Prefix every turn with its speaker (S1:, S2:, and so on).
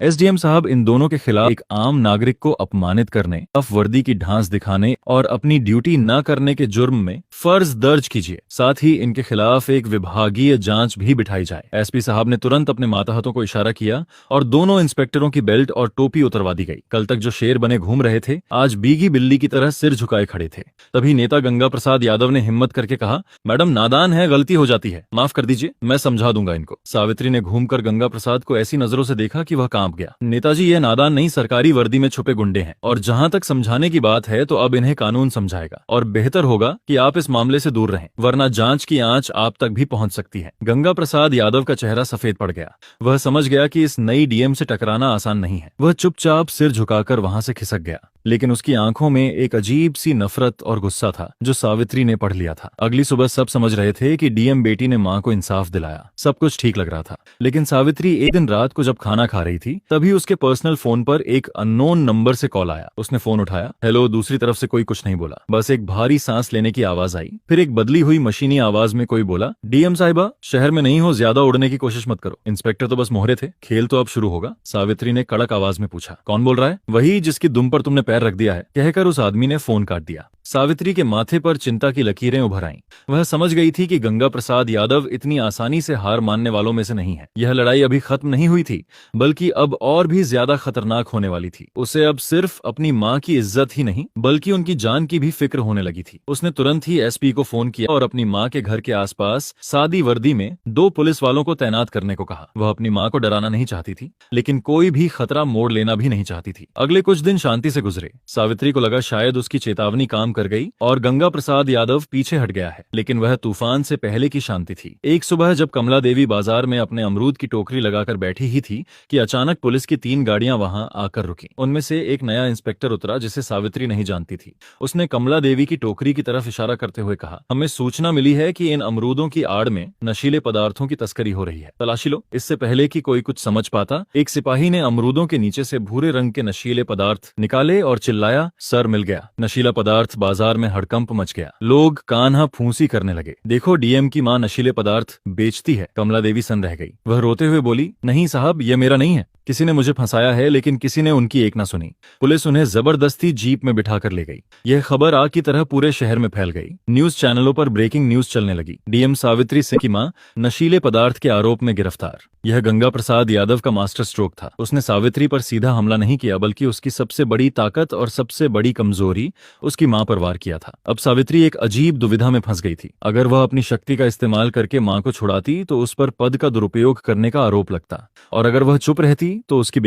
S1: SDM साहब इन दोनों के खिलाफ एक आम नागरिक को अपमानित करने, खिलाफ वर्दी की ढांस दिखाने और अपनी ड्यूटी न करने के जुर्म में फर्ज दर्ज कीजिए। साथ ही इनके खिलाफ एक विभागीय जांच भी बिठाई जाए। एसपी साहब ने तुरंत अपने मातहतों को इशारा किया और दोनों इंस्पेक्टरों की बेल्ट और टोपी उतरवा दी गई। कल तक जो शेर बने घूम रहे थे, आज बीगी बिल्ली की तरह सिर झुकाए खड़े थे। तभी नेता गंगा प्रसाद यादव ने हिम्मत करके कहा, मैडम नादान है, गलती हो जाती है, माफ कर दीजिए, मैं समझा दूंगा इनको। सावित्री ने घूमकर गंगा प्रसाद को ऐसी नजरों से देखा कि वह कांप गया। नेताजी, ये नादान नहीं, सरकारी वर्दी में छुपे गुंडे हैं, और जहां तक समझाने की बात है तो अब इन्हें कानून समझाएगा, और बेहतर होगा कि आप इस मामले से दूर रहें, वरना जांच की आंच आप तक भी पहुंच सकती है। गंगा प्रसाद यादव का चेहरा सफेद पड़ गया। वह समझ गया कि इस नई डीएम से टकराना आसान नहीं है। वह चुपचाप सिर झुकाकर वहां से खिसक गया, लेकिन उसकी आंखों में एक अजीब सी नफरत और गुस्सा था जो सावित्री ने पढ़ लिया था। अगली सुबह सब समझ रहे थे कि डीएम बेटी ने मां को इंसाफ दिलाया, सब कुछ ठीक लग रहा था। लेकिन सावित्री एक दिन रात को जब खाना खा रही थी, तभी उसके पर्सनल फोन पर एक अननोन नंबर से कॉल आया। उसने फोन उठाया, हेलो। दूसरी तरफ से कोई कुछ नहीं बोला, बस एक भारी सांस लेने की आवाज आई। फिर एक बदली हुई मशीनी आवाज में कोई बोला, डीएम साहिबा, शहर में नहीं हो, ज्यादा उड़ने की कोशिश मत करो। इंस्पेक्टर तो बस मोहरे थे, खेल तो अब शुरू होगा। सावित्री ने कड़क आवाज में पूछा, कौन बोल रहा है? वही जिसकी दुम पर तुमने पैर रख दिया है, कहकर उस आदमी ने फोन काट दिया। सावित्री के माथे पर चिंता की लकीरें उभर आईं। वह समझ गई थी कि गंगा प्रसाद यादव इतनी आसानी से हार मानने वालों में से नहीं है। यह लड़ाई अभी खत्म नहीं हुई थी, बल्कि अब और भी ज्यादा खतरनाक होने वाली थी। उसे अब सिर्फ अपनी मां की इज्जत ही नहीं, बल्कि उनकी जान की भी फिक्र होने लगी थी। उसने तुरंत ही एसपी को फोन किया और अपनी मां के घर के आसपास सादी वर्दी में 2 पुलिस वालों को तैनात करने को कहा। वह अपनी मां को डराना नहीं चाहती थी, लेकिन कोई भी खतरा मोड़ लेना भी नहीं चाहती थी। अगले कुछ दिन शांति से गुजरे। सावित्री को लगा शायद उसकी चेतावनी काम कर गई और गंगा प्रसाद यादव पीछे हट गया है, लेकिन वह तूफान से पहले की शांति थी। एक सुबह जब कमला देवी बाजार में अपने अमरूद की टोकरी लगाकर बैठी ही थी कि अचानक पुलिस की 3 गाड़ियां वहां आकर रुकी। उनमें से एक नया इंस्पेक्टर उतरा जिसे सावित्री नहीं जानती थी। उसने कमला देवी की टोकरी की तरफ इशारा करते हुए कहा, हमें सूचना मिली है कि इन अमरूदों की आड़ में नशीले पदार्थों की तस्करी हो रही है, तलाशी लो। इससे पहले कि कोई कुछ समझ पाता, एक सिपाही ने अमरूदों के नीचे से भूरे रंग के नशीले पदार्थ निकाले और चिल्लाया, सर मिल गया। नशीला पदार्थ बाजार में हड़कंप मच गया। लोग कान्हा फूंसी करने लगे। देखो, डीएम की मां नशीले पदार्थ बेचती है। कमला देवी सन रह गई। वह रोते हुए बोली, नहीं साहब, यह मेरा नहीं है, किसी ने मुझे फंसाया है, लेकिन किसी ने उनकी एक ना सुनी। पुलिस उन्हें जबरदस्ती जीप में बिठाकर ले गई। यह खबर आग की तरह पूरे शहर में फैल गई। न्यूज चैनलों पर ब्रेकिंग न्यूज चलने लगी, डीएम सावित्री सिंह की मां नशीले पदार्थ के आरोप में गिरफ्तार। यह गंगा प्रसाद यादव का मास्टर स्ट्रोक था। उसने सावित्री पर सीधा हमला नहीं किया, बल्कि उसकी सबसे बड़ी ताकत और सबसे बड़ी कमजोरी उसकी मां पर वार किया था। अब सावित्री एक अजीब दुविधा में फंस गई थी। अगर वह अपनी शक्ति का इस्तेमाल करके मां को छुड़ाती तो उस पर पद का दुरुपयोग करने का आरोप लगता, और अगर वह चुप रहती तो उसकी